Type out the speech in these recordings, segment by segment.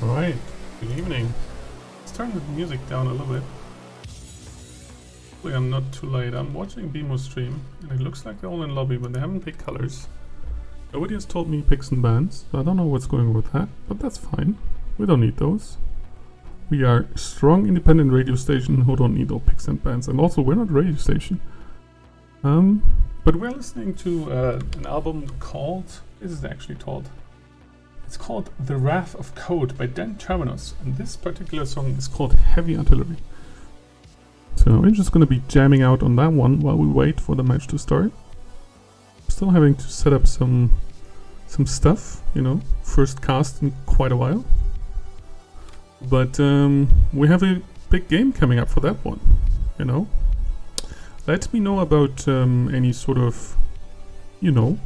Alright, good evening. Let's turn the music down a little bit. Hopefully I'm not too late. I'm watching BMO stream, and it looks like they're all in lobby, but they haven't picked colors. Nobody has told me picks and bans, so I don't know what's going on with that, but that's fine. We don't need those. We are a strong independent radio station who don't need all picks and bans, and also we're not a radio station. But we're listening to an album called, this is actually called, it's called The Wrath of Code by Dan Terminus, and this particular song is called Heavy Artillery. So we're just gonna be jamming out on that one while we wait for the match to start. Still having to set up some stuff, you know, first cast in quite a while. But we have a big game coming up for that one, you know. Let me know about any sort of, you know,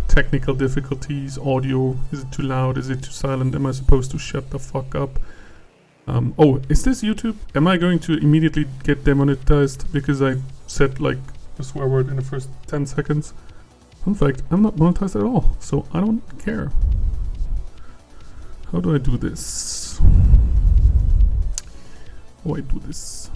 technical difficulties, audio. Is it too loud? Is it too silent? Am I supposed to shut the fuck up? Oh, is this YouTube? Am I going to immediately get demonetized because I said like a swear word in the first 10 seconds? In fact, I'm not monetized at all, so I don't care. How do I do this? How do I do this?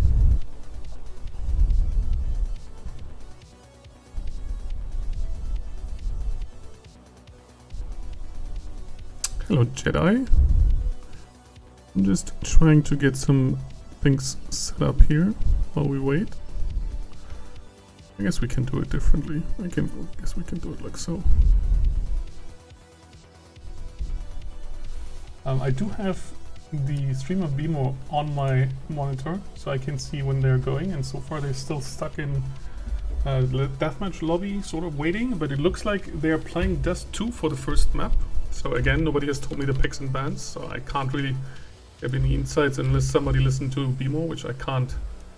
Hello, Jedi. I'm just trying to get some things set up here while we wait. I guess we can do it differently. I guess we can do it like so. I do have the stream of BMO on my monitor, so I can see when they're going, and so far they're still stuck in deathmatch lobby, sort of waiting, but it looks like they're playing Dust 2 for the first map. So again, nobody has told me the picks and bans, so I can't really have any insights unless somebody listened to BMO, which I can't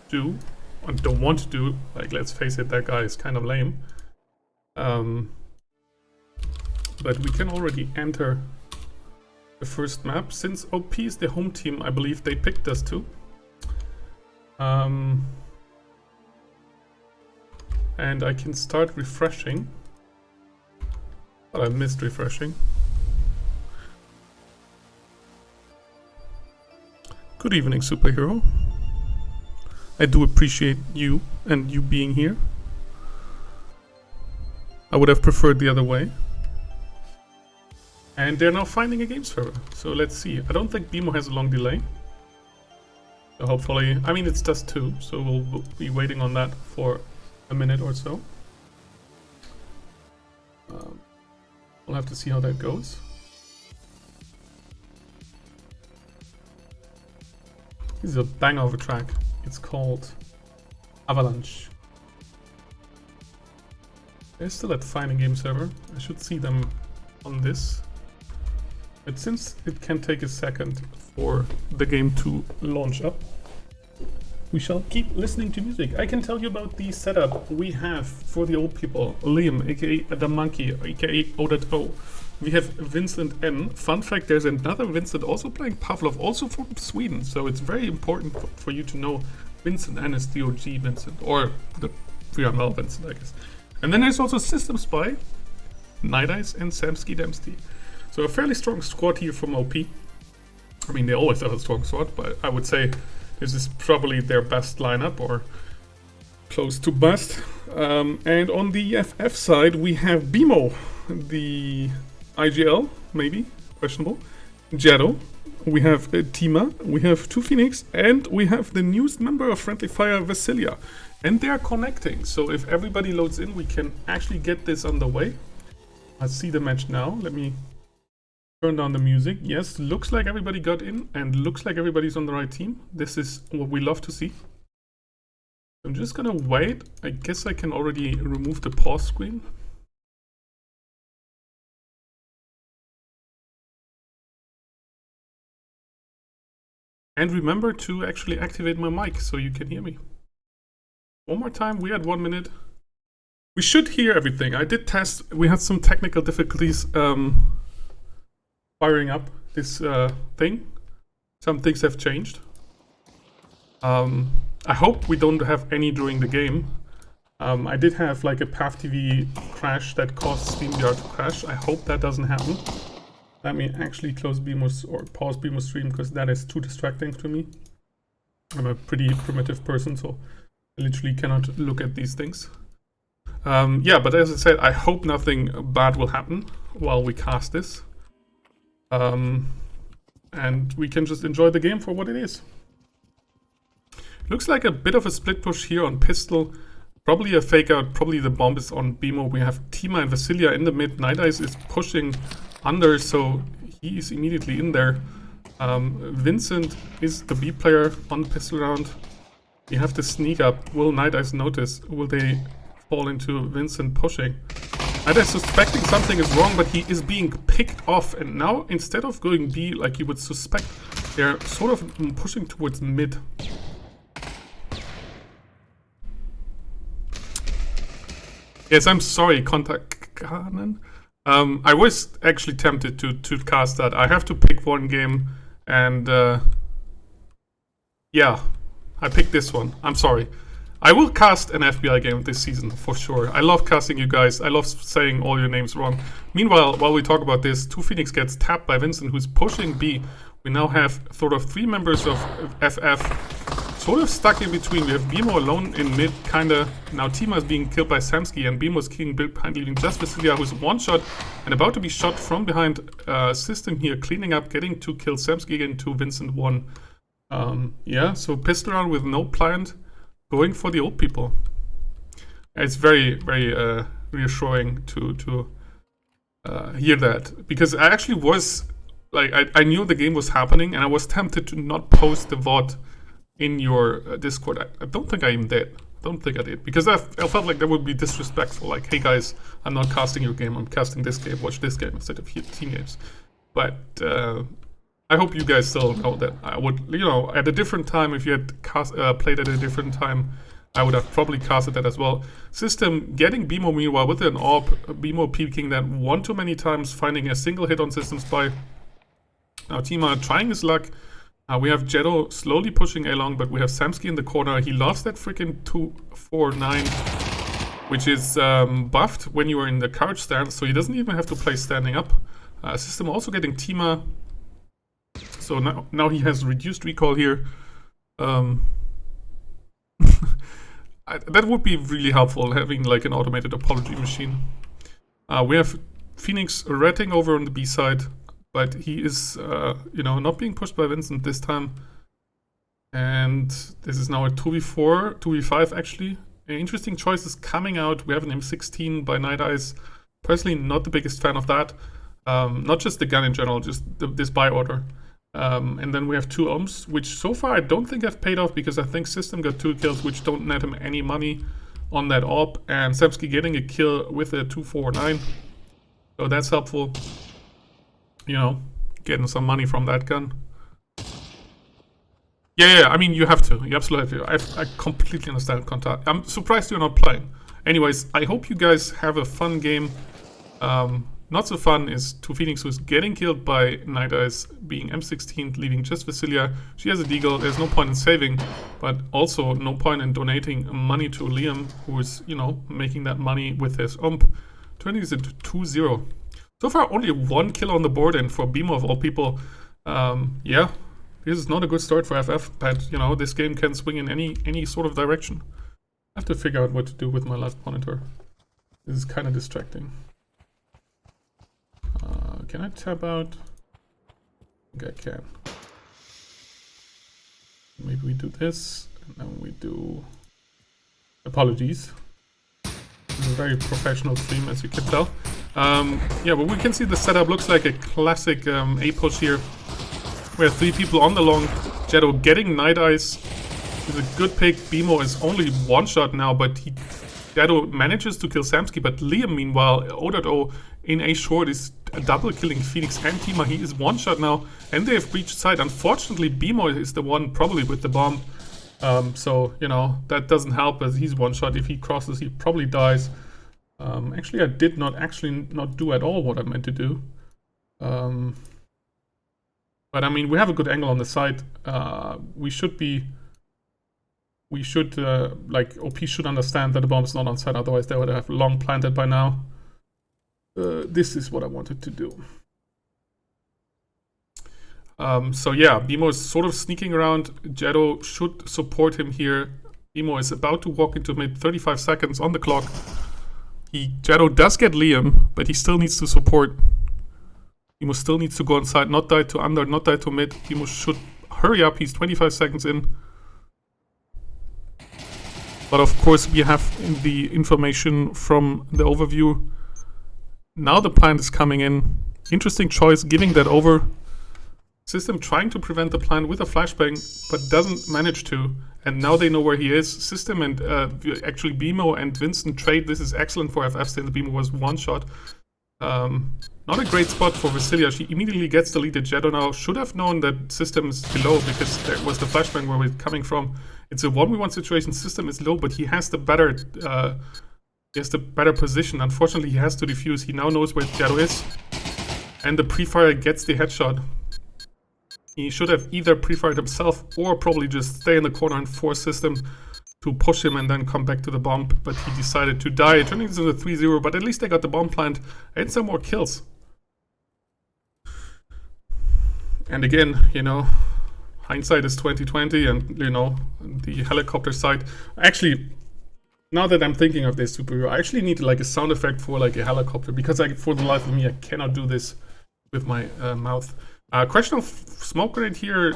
do. I don't want to do. Like, let's face it, that guy is kind of lame. But we can already enter the first map. Since OP is the home team, I believe they picked us too. And I can start refreshing. But I missed refreshing. Good evening, superhero. I do appreciate you and you being here. I would have preferred the other way. And they're now finding a game server. So let's see. I don't think BMO has a long delay. So hopefully, I mean, it's Dust 2, so we'll be waiting on that for a minute or so. We'll have to see how that goes. This is a banger of a track. It's called Avalanche. They're still at Finding Game Server. I should see them on this. But since it can take a second for the game to launch up, we shall keep listening to music. I can tell you about the setup we have for the old people. Liam, aka The Monkey, aka O.O. We have Vincent N. Fun fact, there's another Vincent also playing Pavlov, also from Sweden. So it's very important for you to know Vincent N is the OG Vincent, or the VRML Vincent, I guess. And then there's also System Spy, Night Eyes, and Samsky Dempsey. So a fairly strong squad here from OP. I mean, they always have a strong squad, but I would say this is probably their best lineup, or close to best. And on the FF side, we have BMO, the IGL, maybe, questionable, Jado, we have Tima, we have 2 Phoenix, and we have the newest member of Friendly Fire, Vasilia. And they are connecting, so if everybody loads in, we can actually get this underway. Let's see the match now. Let me turn down the music. Yes, looks like everybody got in, and looks like everybody's on the right team. This is what we love to see. I'm just gonna wait. I guess I can already remove the pause screen. And remember to actually activate my mic so you can hear me. One more time, we had 1 minute. We should hear everything. I did test, we had some technical difficulties firing up this thing. Some things have changed. I hope we don't have any during the game. I did have like a PathTV crash that caused StreamYard to crash. I hope that doesn't happen. Let me actually close BMOS or pause BMOS stream because that is too distracting to me. I'm a pretty primitive person, so I literally cannot look at these things. Yeah, but as I said, I hope nothing bad will happen while we cast this. And we can just enjoy the game for what it is. Looks like a bit of a split push here on Pistol. Probably a fake out, probably the bomb is on BMO. We have Tima and Vasilia in the mid. Night Eyes is pushing under, so he is immediately in there. Vincent is the B player on the pistol round. We have to sneak up. Will Night Eyes notice? Will they fall into Vincent pushing? Night Eyes suspecting something is wrong, but he is being picked off. And now, instead of going B like you would suspect, they're sort of pushing towards mid. Yes, I'm sorry, Contact Kanan. I was actually tempted to cast that. I have to pick one game, and yeah, I picked this one. I'm sorry. I will cast an FBI game this season for sure. I love casting you guys. I love saying all your names wrong. Meanwhile, while we talk about this, 2 Phoenix gets tapped by Vincent, who's pushing B. We now have sort of 3 members of FF sort of stuck in between. We have BMO alone in mid, kinda. Now Tima is being killed by Samsky, and BMO is killing behind, leaving just Vasilia, who's one shot and about to be shot from behind. System here, cleaning up, getting 2 kills. Samsky again 2, Vincent 1. Yeah, so pistol round with no plant, going for the old people. It's very, very reassuring to hear that, because I actually was like, I knew the game was happening, and I was tempted to not post the VOD in your Discord. I don't think I even did. Don't think I did, because I felt like that would be disrespectful. Like, hey guys, I'm not casting your game, I'm casting this game. Watch this game instead of team games. But I hope you guys still know that I would, you know, at a different time, if you had played at a different time, I would have probably casted that as well. System getting BMO meanwhile with an AWP, BMO peeking that one too many times, finding a single hit on System Spy. Now Tima trying his luck. We have Jetto slowly pushing along, but we have Samsky in the corner. He lost that freaking 2-4-9, which is buffed when you are in the couch stance, so he doesn't even have to play standing up. System also getting Tima. So now he has reduced recall here. That would be really helpful, having like an automated apology machine. We have Phoenix ratting over on the B side, but he is, you know, not being pushed by Vincent this time. And this is now a 2v4, 2v5 actually. Interesting choices coming out. We have an M16 by Night Eyes. Personally, not the biggest fan of that. Not just the gun in general, just this buy order. And then we have 2 ohms, which so far I don't think have paid off, because I think System got 2 kills, which don't net him any money on that AWP. And Samsky getting a kill with a 2-4-9. So that's helpful. You know, getting some money from that gun. Yeah, I mean, you have to. You absolutely have to. I completely understand Contact. I'm surprised you're not playing. Anyways, I hope you guys have a fun game. Not so fun is 2 Phoenix, who's getting killed by Night Eyes, being M16, leaving just Vasilia. She has a deagle. There's no point in saving, but also no point in donating money to Liam, who is, you know, making that money with his turning this into 2-0. So far, only 1 kill on the board, and for BMO of all people, yeah, this is not a good start for FF, but, you know, this game can swing in any sort of direction. I have to figure out what to do with my left monitor. This is kind of distracting. Can I tab out? I think I can. Maybe we do this, and then we do... Apologies. This is a very professional stream, as you can tell. Yeah, but we can see the setup looks like a classic A push here. We have 3 people on the long. Jetto getting Night Eyes is a good pick. BMO is only 1 shot now, but Jetto manages to kill Samsky. But Liam, meanwhile, O.O in A short is double killing Phoenix and Tima. He is 1 shot now, and they have breached side. Unfortunately, BMO is the one probably with the bomb. So, you know, that doesn't help, as he's 1 shot. If he crosses, he probably dies. Actually, I did not do at all what I meant to do. But I mean, we have a good angle on the side. We should, like, OP should understand that the bomb is not on site, otherwise they would have long planted by now. This is what I wanted to do. So yeah, BMO is sort of sneaking around. Jetto should support him here. BMO is about to walk into mid, 35 seconds on the clock. Jetto does get Liam, but he still needs to support. BMO still needs to go inside, not die to under, not die to mid. BMO should hurry up, he's 25 seconds in. But of course we have the information from the overview. Now the plant is coming in. Interesting choice, giving that over. System trying to prevent the plant with a flashbang, but doesn't manage to. And now they know where he is. System and actually BMO and Winston trade. This is excellent for FF since BMO was one shot. Not a great spot for Vasilia. She immediately gets deleted. Jetto now should have known that System is below because there was the flashbang where we're coming from. It's a 1v1 situation. System is low, but he has the better position. Unfortunately, he has to defuse. He now knows where Jetto is. And the pre-fire gets the headshot. He should have either pre-fired himself or probably just stay in the corner and force System to push him and then come back to the bomb. But he decided to die, turning this into 3-0. But at least they got the bomb plant and some more kills. And again, you know, hindsight is 20/20, and you know, the helicopter side. Actually, now that I'm thinking of this superhero, I actually need like a sound effect for like a helicopter, because for the life of me, I cannot do this with my mouth. Question of smoke grenade here,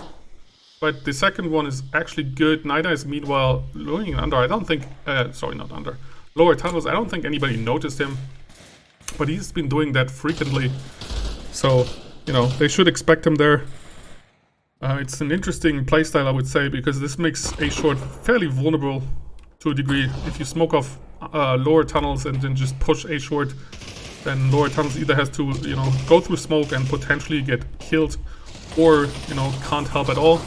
but the second one is actually good. Nida is meanwhile looking under. I don't think, sorry, not under. Lower tunnels. I don't think anybody noticed him, but he's been doing that frequently. So, you know, they should expect him there. It's an interesting playstyle, I would say, because this makes A short fairly vulnerable to a degree. If you smoke off lower tunnels and then just push A short, then lower tunnels either has to, you know, go through smoke and potentially get killed, or, you know, can't help at all.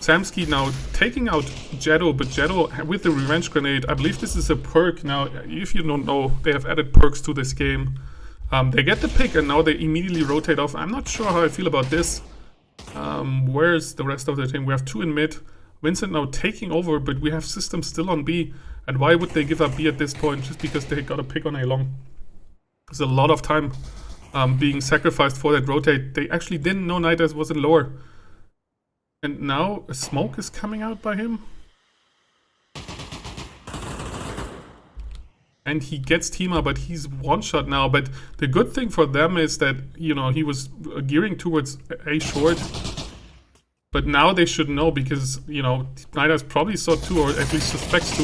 Samsky now taking out Jetto, but Jetto with the revenge grenade. I believe this is a perk. Now, if you don't know, they have added perks to this game. They get the pick and now they immediately rotate off. I'm not sure how I feel about this. Where's the rest of the team? We have 2 in mid. Vincent now taking over, but we have System still on B. And why would they give up B at this point? Just because they got a pick on A long. There's a lot of time being sacrificed for that rotate. They actually didn't know Nidaz was in lower. And now a smoke is coming out by him. And he gets Tima, but he's one shot now. But the good thing for them is that, you know, he was gearing towards A short. But now they should know, because, you know, Nidaz probably saw 2, or at least suspects 2.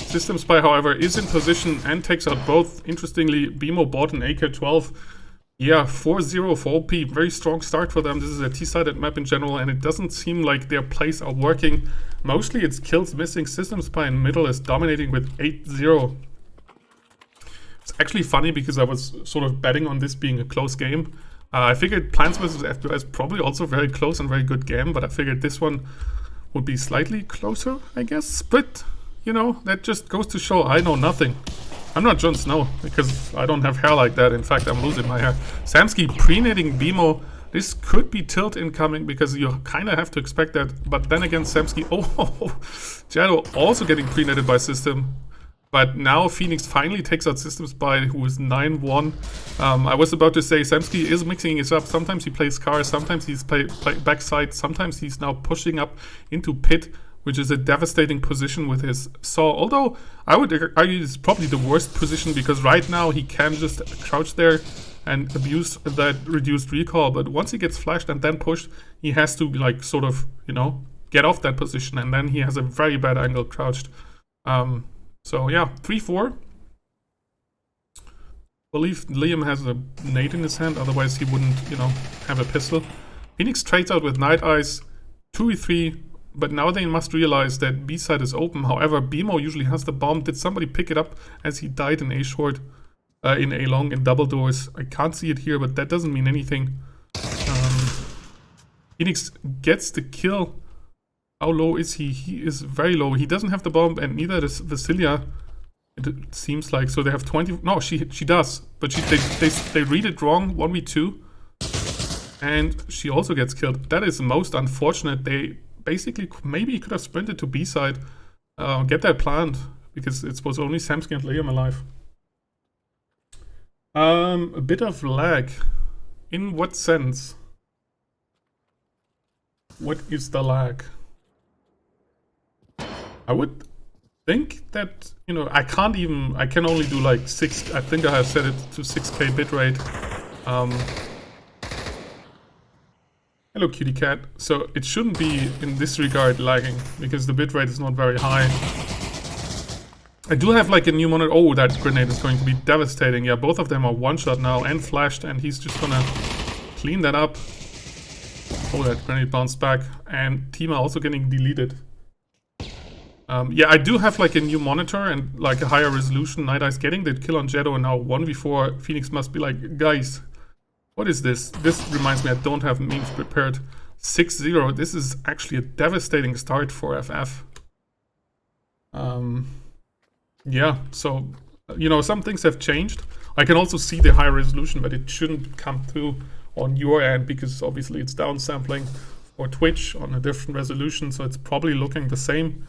System Spy, however, is in position and takes out both. Interestingly, BMO bought an AK-12. Yeah, 4-0 for OP. Very strong start for them. This is a T-sided map in general, and it doesn't seem like their plays are working. Mostly it's kills missing. System Spy in middle is dominating with 8-0. It's actually funny because I was sort of betting on this being a close game. I figured Plants vs. FPS probably also very close and very good game, but I figured this one would be slightly closer, I guess. But, you know, that just goes to show I know nothing. I'm not Jon Snow, because I don't have hair like that. In fact, I'm losing my hair. Samsky pre-nading BMO. This could be tilt incoming, because you kind of have to expect that. But then again, Samsky... Oh, Jetto also getting pre-nated by System. But now Phoenix finally takes out System Spy, who is 9-1. I was about to say Samsky is mixing it up. Sometimes he plays car, sometimes he's play backside, sometimes he's now pushing up into pit, which is a devastating position with his saw. Although I would argue it's probably the worst position, because right now he can just crouch there and abuse that reduced recall. But once he gets flashed and then pushed, he has to, like, sort of, you know, get off that position, and then he has a very bad angle crouched. So yeah, 3-4. I believe Liam has a nade in his hand, otherwise he wouldn't, you know, have a pistol. Phoenix trades out with Night Eyes, 2v3, but now they must realize that B side is open. However, BMO usually has the bomb. Did somebody pick it up as he died in A short, in A long, in double doors? I can't see it here, but that doesn't mean anything. Phoenix gets the kill. How low is he? He is very low. He doesn't have the bomb, and neither does Vasilia, it seems like. So they have 20... No, she does. But they read it wrong, 1v2. And she also gets killed. That is most unfortunate. They basically maybe could have sprinted to B side. Get that plant, because it was only Samsky and Liam alive. A bit of lag. In what sense? what is the lag? I would think that, you know, I can only do like 6, I think I have set it to 6K bitrate. Hello kitty cat. So it shouldn't be in this regard lagging, because the bitrate is not very high. I do have like a new monitor. Oh, that grenade is going to be devastating. Yeah, both of them are one-shot now and flashed, and he's just gonna clean that up. Oh, that grenade bounced back, and Tima also getting deleted. Yeah, I do have like a new monitor and like a higher resolution. Night Eye's getting the kill on Jetto, and now 1v4. Phoenix must be like, guys, what is this? This reminds me I don't have memes prepared. 6-0. This is actually a devastating start for FF. Yeah, so, you know, some things have changed. I can also see the high resolution, but it shouldn't come through on your end, because obviously it's downsampling for Twitch on a different resolution, so it's probably looking the same.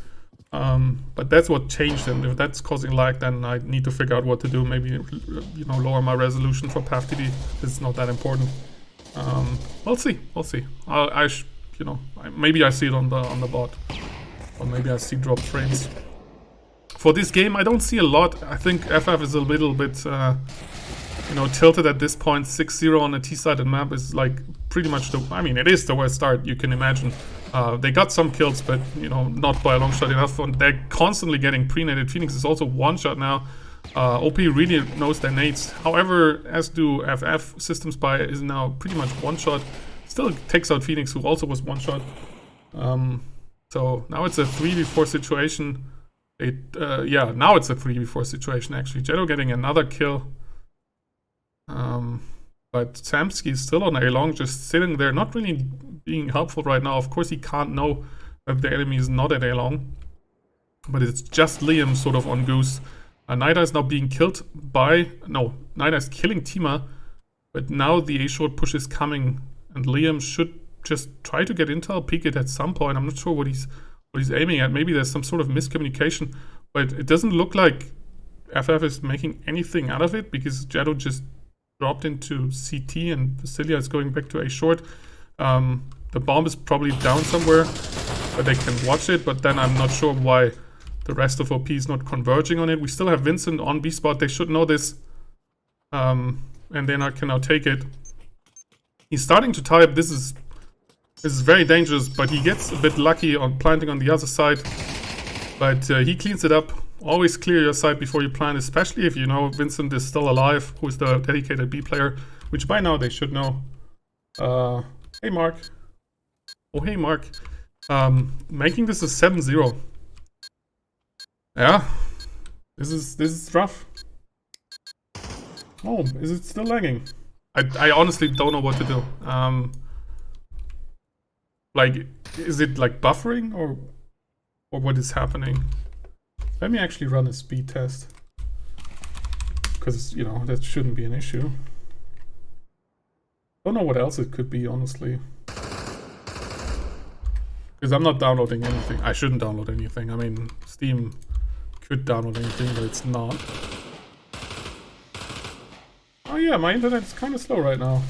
But that's what changed, and if that's causing lag, then I need to figure out what to do. Maybe, you know, lower my resolution for PathTV. It's not that important. We'll see. We'll see. You know, maybe I see it on the bot, or maybe I see drop frames. For this game, I don't see a lot. I think FF is a little bit, you know, tilted at this point. 6-0 on a T-sided map is like pretty much the... I mean, it is the worst start you can imagine. They got some kills, but, you know, not by a long shot enough. And they're constantly getting pre-naded. Phoenix is also one-shot now. OP really knows their nades. However, as do FF, System Spy is now pretty much one-shot. Still takes out Phoenix, who also was one-shot. So now it's a 3v4 situation. Yeah, now it's a 3v4 situation, actually. Jetto getting another kill. But Samsky is still on A-long, just sitting there, not really being helpful right now. Of course, he can't know that the enemy is not at A-long. But it's just Liam sort of on Goose. Night Eye is now being killed by... No, Night Eye is killing Tima. But now the A-short push is coming. And Liam should just try to get intel, peek it at some point. I'm not sure what he's aiming at. Maybe there's some sort of miscommunication, but it doesn't look like FF is making anything out of it, because Jetto just dropped into CT and Vasilia is going back to A short. The bomb is probably down somewhere, but they can watch it, but then I'm not sure why the rest of OP is not converging on it. We still have Vincent on B spot. They should know this, and then I can now take it. He's starting to type. This is very dangerous, but he gets a bit lucky on planting on the other side. But he cleans it up. Always clear your side before you plant, especially if you know Vincent is still alive, who is the dedicated B player, which by now they should know. Hey Mark. Oh hey Mark. Making this a 7-0. Yeah. This is rough. Oh, is it still lagging? I honestly don't know what to do. Like, is it like buffering or what is happening? Let me actually run a speed test, because, you know, that shouldn't be an issue. Don't know what else it could be, honestly. Because I'm not downloading anything. I shouldn't download anything. I mean, Steam could download anything, but it's not. Oh yeah, my internet is kind of slow right now.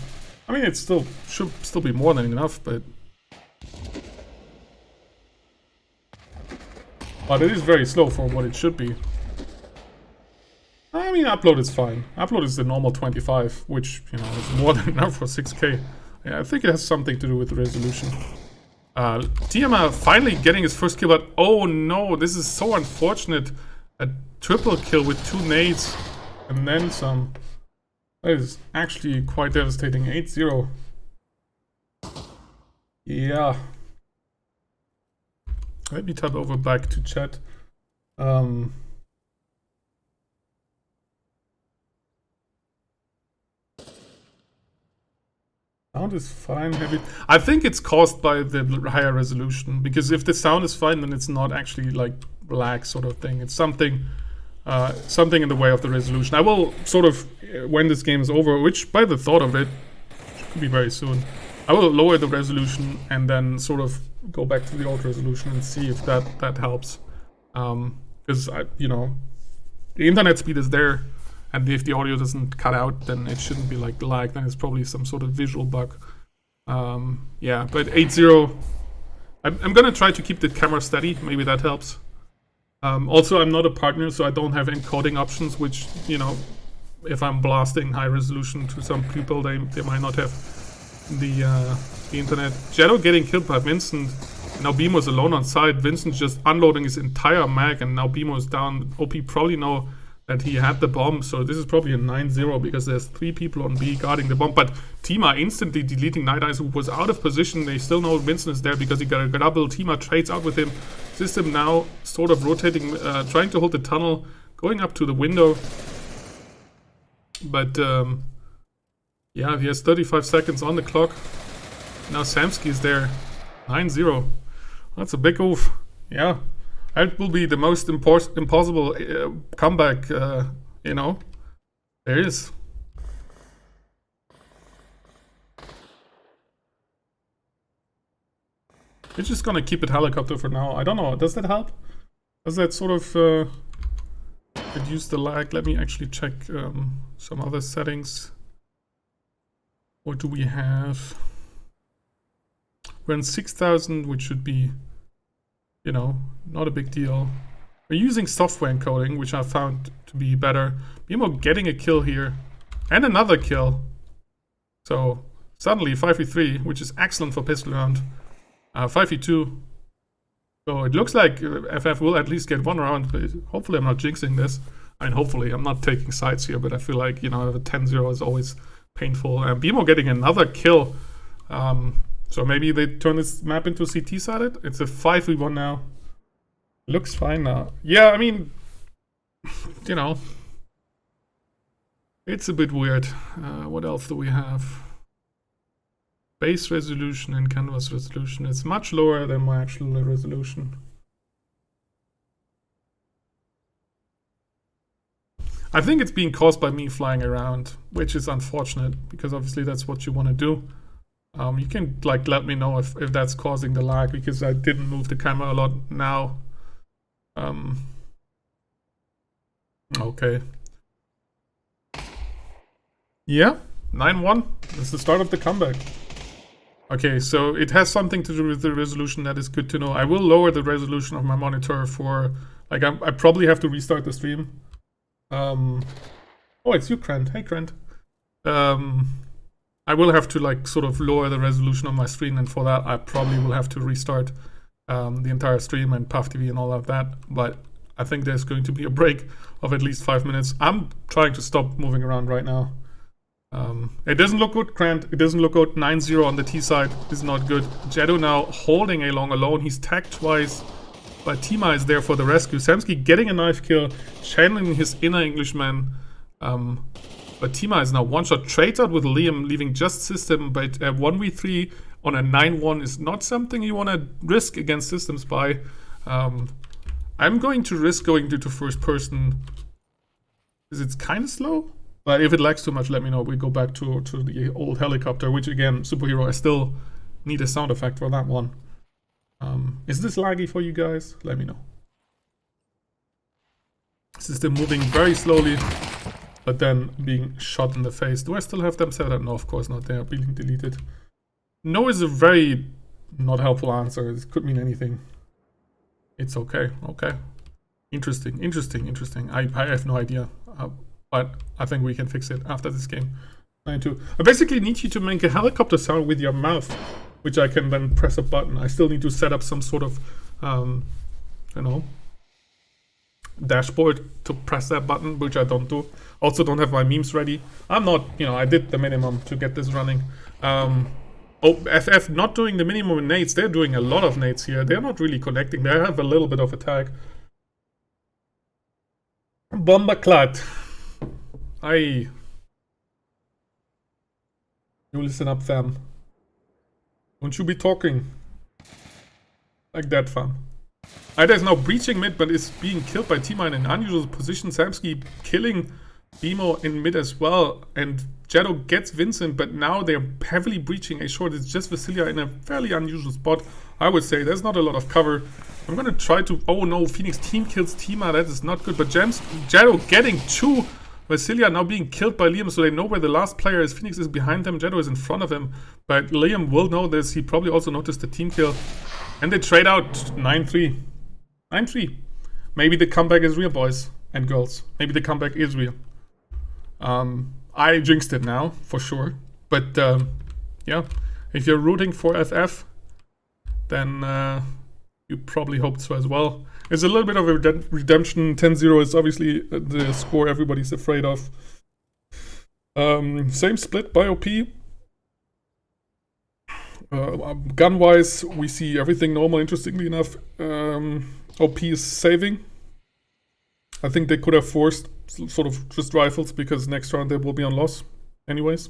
I mean, it should still be more than enough, but it is very slow for what it should be. I mean, upload is fine. Upload is the normal 25, which, you know, is more than enough for 6K. Yeah, I think it has something to do with the resolution. Tiama finally getting his first kill, but oh no, this is so unfortunate. A triple kill with 2 nades and then some. That is actually quite devastating. 8-0. Yeah. Let me tab over back to chat. Sound is fine. I think it's caused by the higher resolution, because if the sound is fine, then it's not actually like lag sort of thing. It's something in the way of the resolution. I will sort of, when this game is over, which by the thought of it could be very soon, I will lower the resolution and then sort of go back to the old resolution and see if that helps. Because you know, the internet speed is there, and if the audio doesn't cut out, then it shouldn't be like lag. Then it's probably some sort of visual bug. Yeah, but 8-0. I'm gonna try to keep the camera steady. Maybe that helps. Also, I'm not a partner, so I don't have encoding options, which, you know, if I'm blasting high resolution to some people, they might not have the internet. Shadow getting killed by Vincent. Now BMO's alone on side. Vincent just unloading his entire mag, and now BMO's down. OP probably know that he had the bomb, so this is probably a 9-0 because there's 3 people on B guarding the bomb. But Tima instantly deleting Night Eyes, who was out of position. They still know Vincent is there because he got a double. Tima trades out with him. System now sort of rotating, trying to hold the tunnel, going up to the window. But yeah, he has 35 seconds on the clock. Now Samsky is there. 9-0. That's a big oof. Yeah. That will be the most impossible comeback, you know. There is. We're just gonna keep it helicopter for now. I don't know. Does that help? Does that sort of reduce the lag? Let me actually check some other settings. What do we have? We're in 6,000, which should be, you know, not a big deal. We're using software encoding, which I found to be better. BMO getting a kill here. And another kill. So, suddenly 5v3, which is excellent for pistol round. 5v2. So it looks like FF will at least get 1 round, but hopefully I'm not jinxing this. I mean, hopefully I'm not taking sides here, but I feel like, you know, the 10-0 is always painful. BMO getting another kill. So maybe they turn this map into CT-sided? It's a 5v1 now. Looks fine now. Yeah, I mean, you know, it's a bit weird. What else do we have? Base resolution and canvas resolution. It's much lower than my actual resolution. I think it's being caused by me flying around, which is unfortunate because obviously that's what you want to do. You can like let me know if that's causing the lag because I didn't move the camera a lot now. Okay. Yeah, 9-1. That's the start of the comeback. Okay, so it has something to do with the resolution. That is good to know. I will lower the resolution of my monitor for like I probably have to restart the stream. Oh, it's you, Krent. Hey, Krent. I will have to like sort of lower the resolution of my screen, and for that I probably will have to restart the entire stream and Puff TV and all of that. But I think there's going to be a break of at least 5 minutes. I'm trying to stop moving around right now. It doesn't look good, Grant. It doesn't look good. 9-0 on the T side is not good. Jetto now holding A long alone. He's tagged twice, but Tima is there for the rescue. Samsky getting a knife kill, channeling his inner Englishman. But Tima is now one-shot. Trades out with Liam, leaving just System, but 1v3 on a 9-1 is not something you want to risk against System Spy. I'm going to risk going to first person because it's kind of slow. But if it lags too much, let me know. We go back to the old helicopter, which again, superhero, I still need a sound effect for that one. Is this laggy for you guys? Let me know. System moving very slowly, but then being shot in the face. Do I still have them set up? No, of course not. They are being deleted. No is a very not helpful answer. This could mean anything. It's okay. Okay. Interesting. I have no idea. But I think we can fix it after this game. 9-2. I basically need you to make a helicopter sound with your mouth, which I can then press a button. I still need to set up some sort of, you know, dashboard to press that button, which I don't do. Also don't have my memes ready. I'm not, you know, I did the minimum to get this running. FF not doing the minimum in nades. They're doing a lot of nades here. They're not really connecting. They have a little bit of attack. Bomberclad. You listen up, fam. Don't you be talking like that, fam. Ida is now breaching mid, but is being killed by Tima in an unusual position. Samsky killing BMO in mid as well, and Jetto gets Vincent, but now they're heavily breaching A short. It's just Vasilia in a fairly unusual spot. I would say there's not a lot of cover. I'm gonna try to. Oh no, Phoenix team kills Tima. That is not good. But Jetto getting 2. Vasilia now being killed by Liam, so they know where the last player is. Phoenix is behind them, Jetto is in front of him, but Liam will know this. He probably also noticed the team kill. And they trade out 9-3. 9-3. Maybe the comeback is real, boys and girls. Maybe the comeback is real. I jinxed it now, for sure. But, yeah. If you're rooting for FF, then you probably hoped so as well. It's a little bit of a redemption. 10-0 is obviously the score everybody's afraid of. Same split by OP. Gun-wise, we see everything normal, interestingly enough. OP is saving. I think they could have forced sort of just rifles because next round they will be on loss anyways.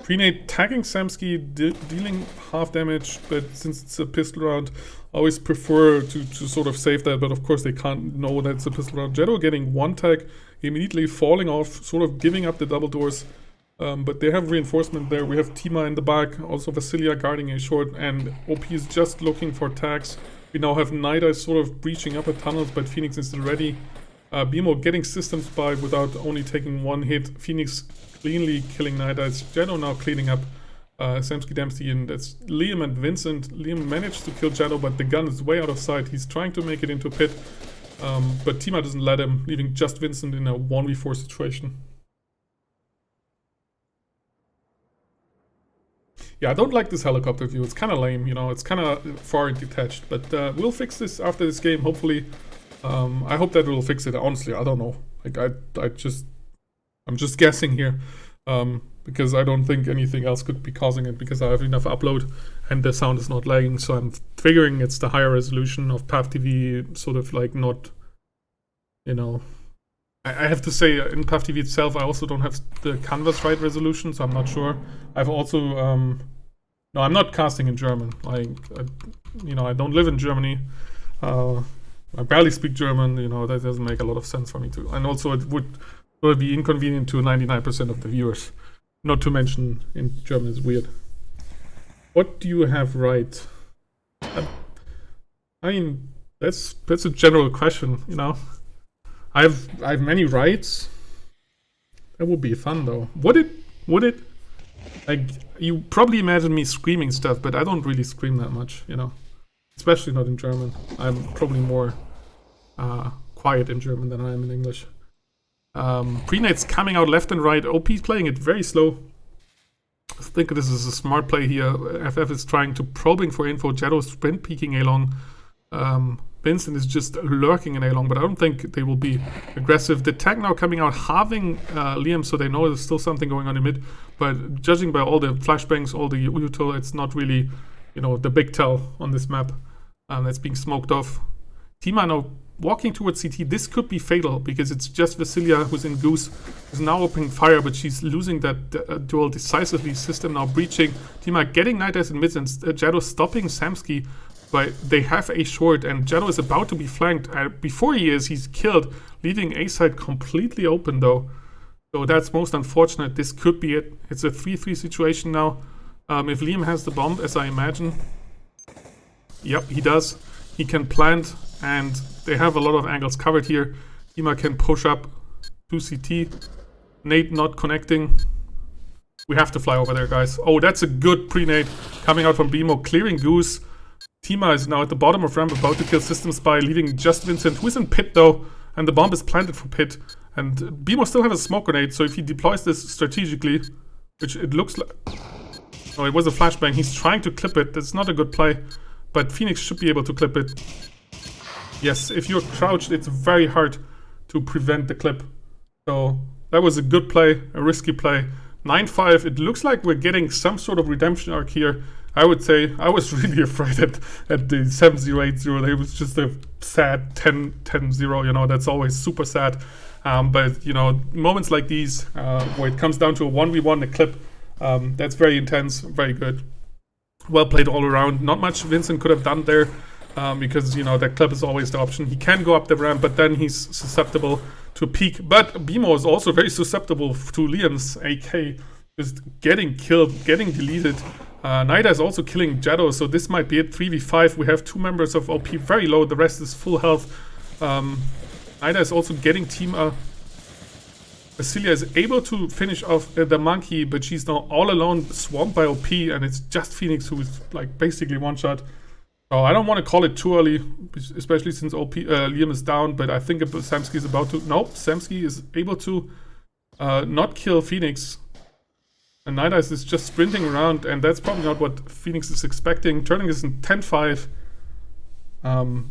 Prenate tagging Samsky, dealing half damage, but since it's a pistol round, I always prefer to sort of save that, but of course they can't know that it's a pistol round. Jetto getting one tag, immediately falling off, sort of giving up the double doors, but they have reinforcement there. We have Tima in the back, also Vasilia guarding a short, and OP is just looking for tags. We now have Nida sort of breaching up at tunnels, but Phoenix is ready. BMO getting systems by without only taking one hit. Phoenix cleanly killing Nida. It's Jetto now cleaning up Samsky Dempsey, and that's Liam and Vincent. Liam managed to kill Jetto, but the gun is way out of sight. He's trying to make it into pit, but Tima doesn't let him, leaving just Vincent in a 1v4 situation. Yeah, I don't like this helicopter view. It's kind of lame, you know. It's kind of far detached, but we'll fix this after this game, hopefully. I hope that will fix it. Honestly, I don't know. Like, I'm just guessing here, because I don't think anything else could be causing it, because I have enough upload and the sound is not lagging. So I'm figuring it's the higher resolution of PAF TV, sort of like not, you know. I have to say, in PAF TV itself, I also don't have the canvas right resolution, so I'm not sure. I've also, no, I'm not casting in German. You know, I don't live in Germany. I barely speak German, you know, that doesn't make a lot of sense for me to. And also it would be inconvenient to 99% of the viewers. Not to mention in German is weird. What do you have right? I mean, that's a general question, you know. I have many rights. That would be fun though. Would it? Like, you probably imagine me screaming stuff, but I don't really scream that much, you know. Especially not in German. I'm probably more quiet in German than I am in English. Prenate's coming out left and right. OP's playing it very slow. I think this is a smart play here. FF is trying to probing for info. Jetto's sprint peeking A-long. Vincent is just lurking in A-long, but I don't think they will be aggressive. The tag now coming out, halving Liam, so they know there's still something going on in mid. But judging by all the flashbangs, all the util, it's not really, you know, the big tell on this map that's being smoked off. Tima now walking towards CT. This could be fatal because it's just Vasilia who's in Goose, who's now opening fire, but she's losing that duel decisively. System now breaching. Tima getting Night Eyes in mid, and Jetto stopping Samsky. But they have a short, and Jetto is about to be flanked. Before he is, he's killed, leaving A side completely open though. So that's most unfortunate. This could be it. It's a 3-3 situation now. If Liam has the bomb, as I imagine. Yep, he does. He can plant, and they have a lot of angles covered here. Tima can push up to CT. Nate not connecting. We have to fly over there, guys. Oh, that's a good pre-nade coming out from BMO, clearing Goose. Tima is now at the bottom of ramp, about to kill System Spy, leaving just Vincent, who is in pit though, and the bomb is planted for pit. And BMO still have a smoke grenade, so if he deploys this strategically, which it looks like... Oh, it was a flashbang. He's trying to clip it. That's not a good play, but Phoenix should be able to clip it. Yes, if you're crouched, it's very hard to prevent the clip. So that was a good play, a risky play. 9-5, it looks like we're getting some sort of redemption arc here. I would say I was really afraid at the 7-0, 8-0. It was just a sad 10-0, you know, that's always super sad. But, you know, moments like these, where it comes down to a 1v1, a clip, that's very intense, very good. Well played all around. Not much Vincent could have done there, because, you know, that clip is always the option. He can go up the ramp, but then he's susceptible to peek. But BMO is also very susceptible to Liam's AK, just getting killed, getting deleted. Nida is also killing Jetto, so this might be it. 3v5. We have two members of OP very low. The rest is full health. Nida is also getting Tima. Basilia is able to finish off the monkey, but she's now all alone, swamped by OP, and it's just Phoenix who's like basically one shot. So I don't want to call it too early, especially since Liam is down, but I think Samsky is about to... Nope, Samsky is able to not kill Phoenix. And Night Eyes is just sprinting around, and that's probably not what Phoenix is expecting. Turning is in 10-5.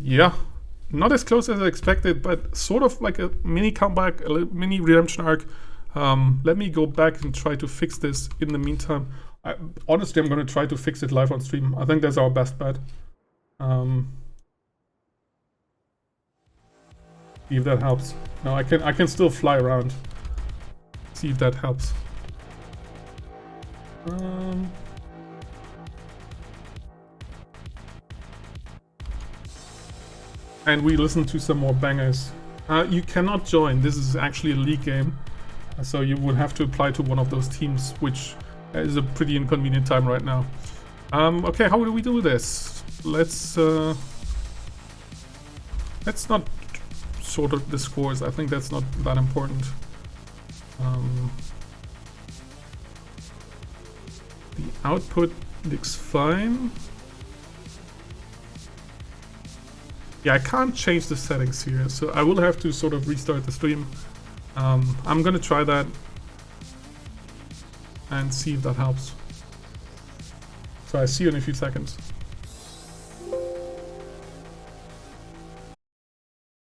Yeah, not as close as I expected, but sort of like a mini comeback, a mini redemption arc. Let me go back and try to fix this in the meantime. Honestly, I'm going to try to fix it live on stream. I think that's our best bet. See if that helps. No, I can still fly around. See if that helps. And we listen to some more bangers. You cannot join. This is actually a league game, so you would have to apply to one of those teams, which is a pretty inconvenient time right now. Okay, how do we do this? Let's not sort of the scores. I think that's not that important. The output looks fine. Yeah, I can't change the settings here, so I will have to sort of restart the stream. I'm gonna try that and see if that helps. So I see you in a few seconds.